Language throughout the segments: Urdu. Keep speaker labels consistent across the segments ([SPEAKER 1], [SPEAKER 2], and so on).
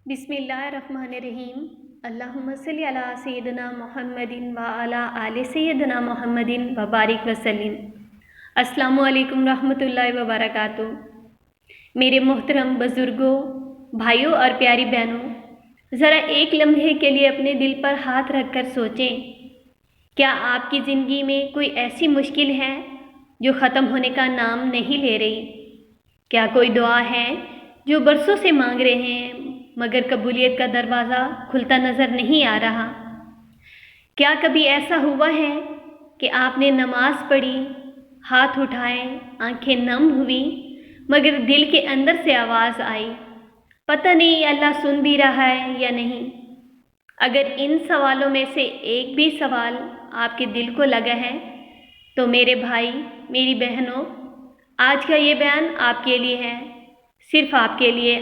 [SPEAKER 1] بسم اللہ الرحمن الرحیم۔ اللہم صلی علی سیدنا محمد و علی آل سیدنا محمد و بارک وسلم۔ السلام علیکم رحمۃ اللہ وبرکاتہ۔ میرے محترم بزرگوں، بھائیوں اور پیاری بہنوں، ذرا ایک لمحے کے لیے اپنے دل پر ہاتھ رکھ کر سوچیں، کیا آپ کی زندگی میں کوئی ایسی مشکل ہے جو ختم ہونے کا نام نہیں لے رہی؟ کیا کوئی دعا ہے جو برسوں سے مانگ رہے ہیں مگر قبولیت کا دروازہ کھلتا نظر نہیں آ رہا؟ کیا کبھی ایسا ہوا ہے کہ آپ نے نماز پڑھی، ہاتھ اٹھائے، آنکھیں نم ہوئی، مگر دل کے اندر سے آواز آئی، پتہ نہیں اللہ سن بھی رہا ہے یا نہیں؟ اگر ان سوالوں میں سے ایک بھی سوال آپ کے دل کو لگا ہے تو میرے بھائی، میری بہنوں، آج کا یہ بیان آپ کے لیے ہے، صرف آپ کے لیے۔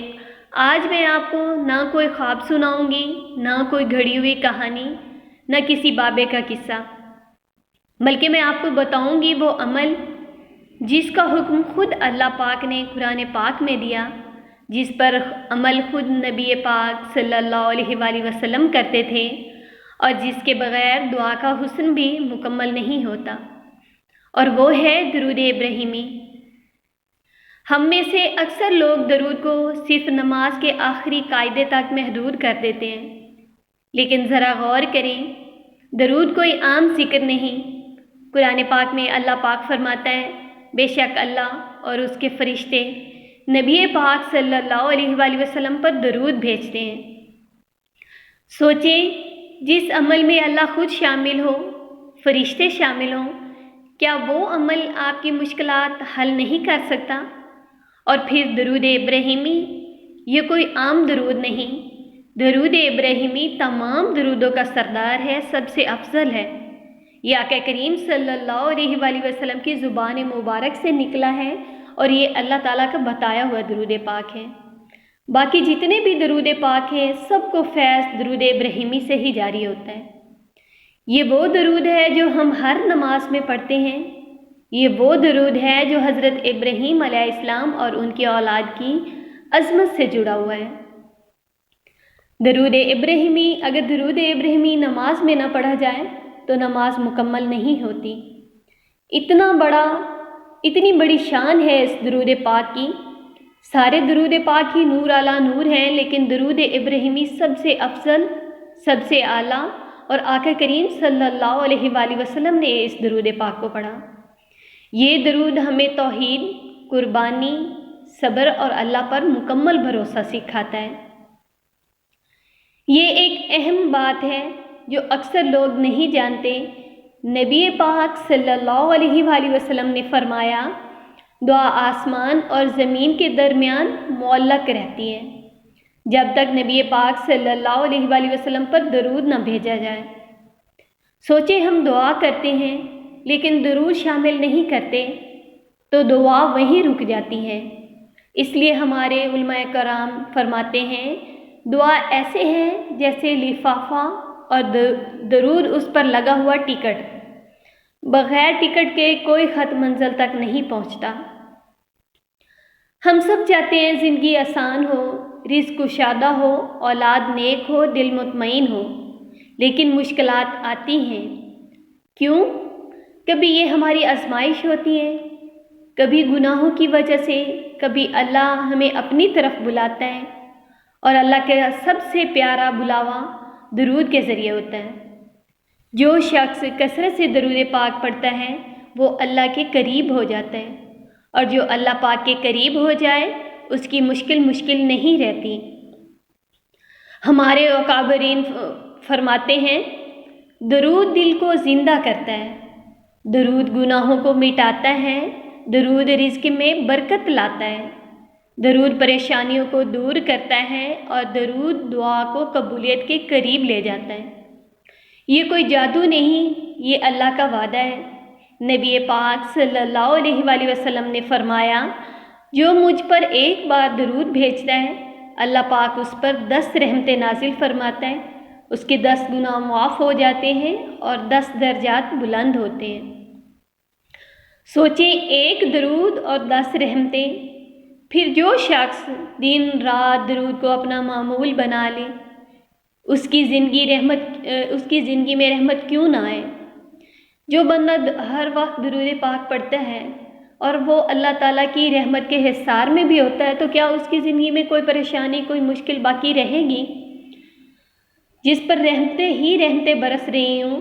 [SPEAKER 1] آج میں آپ کو نہ کوئی خواب سناؤں گی، نہ کوئی گھڑی ہوئی کہانی، نہ کسی بابے کا قصہ، بلکہ میں آپ کو بتاؤں گی وہ عمل جس کا حکم خود اللہ پاک نے قرآن پاک میں دیا، جس پر عمل خود نبی پاک صلی اللہ علیہ وآلہ وسلم کرتے تھے، اور جس کے بغیر دعا کا حسن بھی مکمل نہیں ہوتا، اور وہ ہے درود ابراہیمی۔ ہم میں سے اکثر لوگ درود کو صرف نماز کے آخری قاعدے تک محدود کر دیتے ہیں، لیکن ذرا غور کریں، درود کوئی عام ذکر نہیں۔ قرآن پاک میں اللہ پاک فرماتا ہے، بے شک اللہ اور اس کے فرشتے نبی پاک صلی اللہ علیہ وآلہ وسلم پر درود بھیجتے ہیں۔ سوچیں، جس عمل میں اللہ خود شامل ہو، فرشتے شامل ہوں، کیا وہ عمل آپ کی مشکلات حل نہیں کر سکتا؟ اور پھر درود ابراہیمی، یہ کوئی عام درود نہیں، درود ابراہیمی تمام درودوں کا سردار ہے، سب سے افضل ہے۔ یہ آقا کریم صلی اللہ علیہ وآلہ وسلم کی زبان مبارک سے نکلا ہے، اور یہ اللہ تعالیٰ کا بتایا ہوا درود پاک ہے۔ باقی جتنے بھی درود پاک ہیں، سب کو فیض درود ابراہیمی سے ہی جاری ہوتا ہے۔ یہ وہ درود ہے جو ہم ہر نماز میں پڑھتے ہیں، یہ وہ درود ہے جو حضرت ابراہیم علیہ السلام اور ان کی اولاد کی عظمت سے جڑا ہوا ہے۔ درود ابراہیمی، اگر درود ابراہیمی نماز میں نہ پڑھا جائے تو نماز مکمل نہیں ہوتی۔ اتنی بڑی شان ہے اس درود پاک کی۔ سارے درود پاک ہی نور علی نور ہیں، لیکن درود ابراہیمی سب سے افضل، سب سے اعلیٰ، اور آقا کریم صلی اللہ علیہ وآلہ وسلم نے اس درود پاک کو پڑھا۔ یہ درود ہمیں توحید، قربانی، صبر اور اللہ پر مکمل بھروسہ سکھاتا ہے۔ یہ ایک اہم بات ہے جو اکثر لوگ نہیں جانتے۔ نبی پاک صلی اللہ علیہ وآلہ وسلم نے فرمایا، دعا آسمان اور زمین کے درمیان معلق رہتی ہے جب تک نبی پاک صلی اللہ علیہ وآلہ وسلم پر درود نہ بھیجا جائے۔ سوچیں، ہم دعا کرتے ہیں لیکن درود شامل نہیں کرتے تو دعا وہیں رک جاتی ہے۔ اس لیے ہمارے علماء کرام فرماتے ہیں، دعا ایسے ہے جیسے لفافہ اور درود اس پر لگا ہوا ٹکٹ، بغیر ٹکٹ کے کوئی خط منزل تک نہیں پہنچتا۔ ہم سب چاہتے ہیں زندگی آسان ہو، رزق کشادہ ہو، اولاد نیک ہو، دل مطمئن ہو، لیکن مشکلات آتی ہیں۔ کیوں؟ کبھی یہ ہماری آزمائش ہوتی ہے، کبھی گناہوں کی وجہ سے، کبھی اللہ ہمیں اپنی طرف بلاتا ہے، اور اللہ کا سب سے پیارا بلاوا درود کے ذریعے ہوتا ہے۔ جو شخص کثرت سے درود پاک پڑھتا ہے وہ اللہ کے قریب ہو جاتا ہے، اور جو اللہ پاک کے قریب ہو جائے اس کی مشکل نہیں رہتی۔ ہمارے اکابرین فرماتے ہیں، درود دل کو زندہ کرتا ہے، درود گناہوں کو مٹاتا ہے، درود رزق میں برکت لاتا ہے، درود پریشانیوں کو دور کرتا ہے، اور درود دعا کو قبولیت کے قریب لے جاتا ہے۔ یہ کوئی جادو نہیں، یہ اللہ کا وعدہ ہے۔ نبی پاک صلی اللہ علیہ وآلہ وسلم نے فرمایا، جو مجھ پر ایک بار درود بھیجتا ہے، اللہ پاک اس پر 10 رحمتیں نازل فرماتا ہے، اس کے 10 گناہ معاف ہو جاتے ہیں اور 10 درجات بلند ہوتے ہیں۔ سوچیں، ایک درود اور 10 رحمتیں، پھر جو شخص دن رات درود کو اپنا معمول بنا لے اس کی زندگی میں رحمت کیوں نہ آئے۔ جو بندہ ہر وقت درود پاک پڑھتا ہے اور وہ اللہ تعالیٰ کی رحمت کے حصار میں بھی ہوتا ہے تو کیا اس کی زندگی میں کوئی پریشانی کوئی مشکل باقی رہے گی؟ جس پر رحمتیں برس رہی ہوں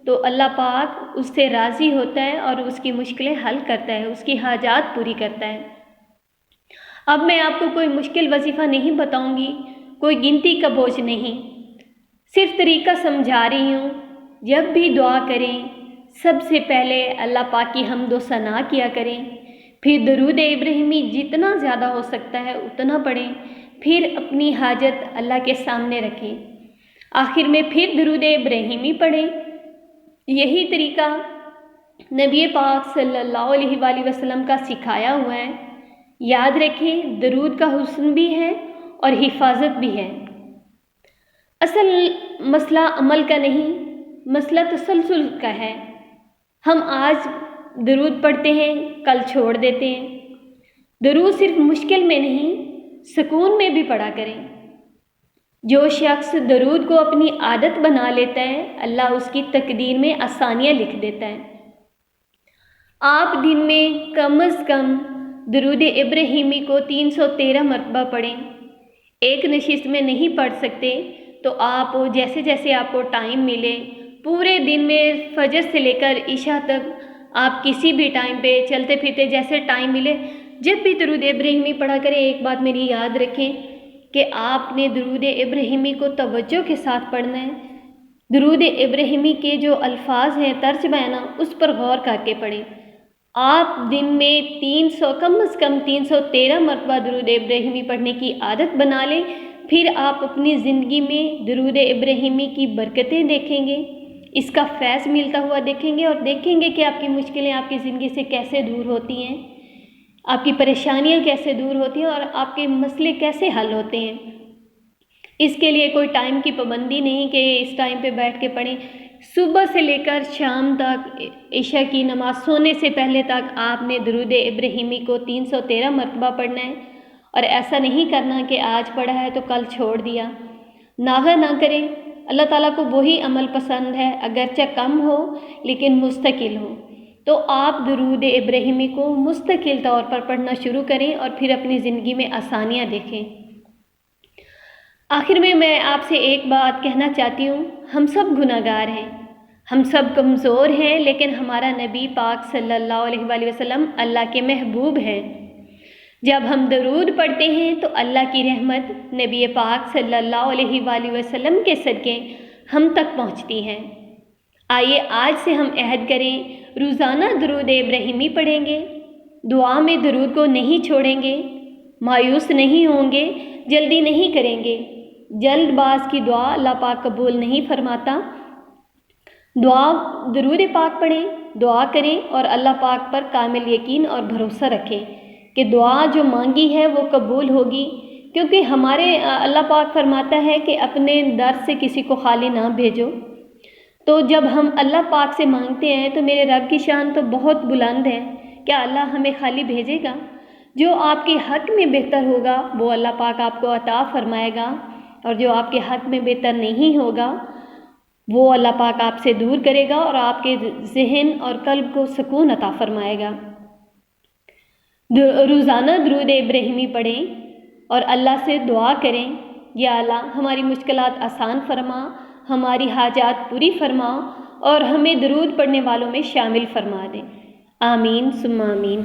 [SPEAKER 1] تو اللہ پاک اس سے راضی ہوتا ہے اور اس کی مشکلیں حل کرتا ہے، اس کی حاجات پوری کرتا ہے۔ اب میں آپ کو کوئی مشکل وظیفہ نہیں بتاؤں گی، کوئی گنتی کا بوجھ نہیں، صرف طریقہ سمجھا رہی ہوں۔ جب بھی دعا کریں سب سے پہلے اللہ پاک کی حمد و ثنا کیا کریں، پھر درود ابراہیمی جتنا زیادہ ہو سکتا ہے اتنا پڑھیں، پھر اپنی حاجت اللہ کے سامنے رکھیں، آخر میں پھر درود ابراہیمی پڑھیں۔ یہی طریقہ نبی پاک صلی اللہ علیہ وآلہ وسلم کا سکھایا ہوا ہے۔ یاد رکھیں درود کا حسن بھی ہے اور حفاظت بھی ہے۔ اصل مسئلہ عمل کا نہیں، مسئلہ تسلسل کا ہے۔ ہم آج درود پڑھتے ہیں کل چھوڑ دیتے ہیں۔ درود صرف مشکل میں نہیں سکون میں بھی پڑھا کریں۔ جو شخص درود کو اپنی عادت بنا لیتا ہے اللہ اس کی تقدیر میں آسانیاں لکھ دیتا ہے۔ آپ دن میں کم از کم درود ابراہیمی کو 313 مرتبہ پڑھیں۔ ایک نشست میں نہیں پڑھ سکتے تو آپ جیسے آپ کو ٹائم ملے پورے دن میں فجر سے لے کر عشاء تک آپ کسی بھی ٹائم پہ چلتے پھرتے جیسے ٹائم ملے جب بھی درود ابراہیمی پڑھا کریں۔ ایک بات میری یاد رکھیں کہ آپ نے درود ابراہیمی کو توجہ کے ساتھ پڑھنا ہے۔ درود ابراہیمی کے جو الفاظ ہیں طرز بیان اس پر غور کر کے پڑھیں۔ آپ دن میں کم از کم 313 مرتبہ درود ابراہیمی پڑھنے کی عادت بنا لیں، پھر آپ اپنی زندگی میں درود ابراہیمی کی برکتیں دیکھیں گے، اس کا فیض ملتا ہوا دیکھیں گے اور دیکھیں گے کہ آپ کی مشکلیں آپ کی زندگی سے کیسے دور ہوتی ہیں، آپ کی پریشانیاں کیسے دور ہوتی ہیں اور آپ کے مسئلے کیسے حل ہوتے ہیں۔ اس کے لیے کوئی ٹائم کی پابندی نہیں کہ اس ٹائم پہ بیٹھ کے پڑھیں۔ صبح سے لے کر شام تک عشاء کی نماز سونے سے پہلے تک آپ نے درود ابراہیمی کو 313 مرتبہ پڑھنا ہے، اور ایسا نہیں کرنا کہ آج پڑھا ہے تو کل چھوڑ دیا۔ ناغہ نہ کریں۔ اللہ تعالیٰ کو وہی عمل پسند ہے اگرچہ کم ہو لیکن مستقل ہو، تو آپ درود ابراہیمی کو مستقل طور پر پڑھنا شروع کریں اور پھر اپنی زندگی میں آسانیاں دیکھیں۔ آخر میں آپ سے ایک بات کہنا چاہتی ہوں، ہم سب گناہ گار ہیں، ہم سب کمزور ہیں، لیکن ہمارا نبی پاک صلی اللہ علیہ وآلہ وسلم اللہ کے محبوب ہیں۔ جب ہم درود پڑھتے ہیں تو اللہ کی رحمت نبی پاک صلی اللہ علیہ وآلہ وسلم کے صدقے ہم تک پہنچتی ہیں۔ آئیے آج سے ہم عہد کریں، روزانہ درود ابراہیمی پڑھیں گے، دعا میں درود کو نہیں چھوڑیں گے، مایوس نہیں ہوں گے، جلدی نہیں کریں گے۔ جلد باز کی دعا اللہ پاک قبول نہیں فرماتا۔ درود پاک پڑھیں، دعا کریں اور اللہ پاک پر کامل یقین اور بھروسہ رکھیں کہ دعا جو مانگی ہے وہ قبول ہوگی، کیونکہ ہمارے اللہ پاک فرماتا ہے کہ اپنے در سے کسی کو خالی نہ بھیجو۔ تو جب ہم اللہ پاک سے مانگتے ہیں تو میرے رب کی شان تو بہت بلند ہے، کیا اللہ ہمیں خالی بھیجے گا؟ جو آپ کے حق میں بہتر ہوگا وہ اللہ پاک آپ کو عطا فرمائے گا، اور جو آپ کے حق میں بہتر نہیں ہوگا وہ اللہ پاک آپ سے دور کرے گا اور آپ کے ذہن اور قلب کو سکون عطا فرمائے گا۔ روزانہ درود ابراہیمی پڑھیں اور اللہ سے دعا کریں، یا اللہ ہماری مشکلات آسان فرما، ہماری حاجات پوری فرما اور ہمیں درود پڑھنے والوں میں شامل فرما دیں۔ آمین ثم آمین۔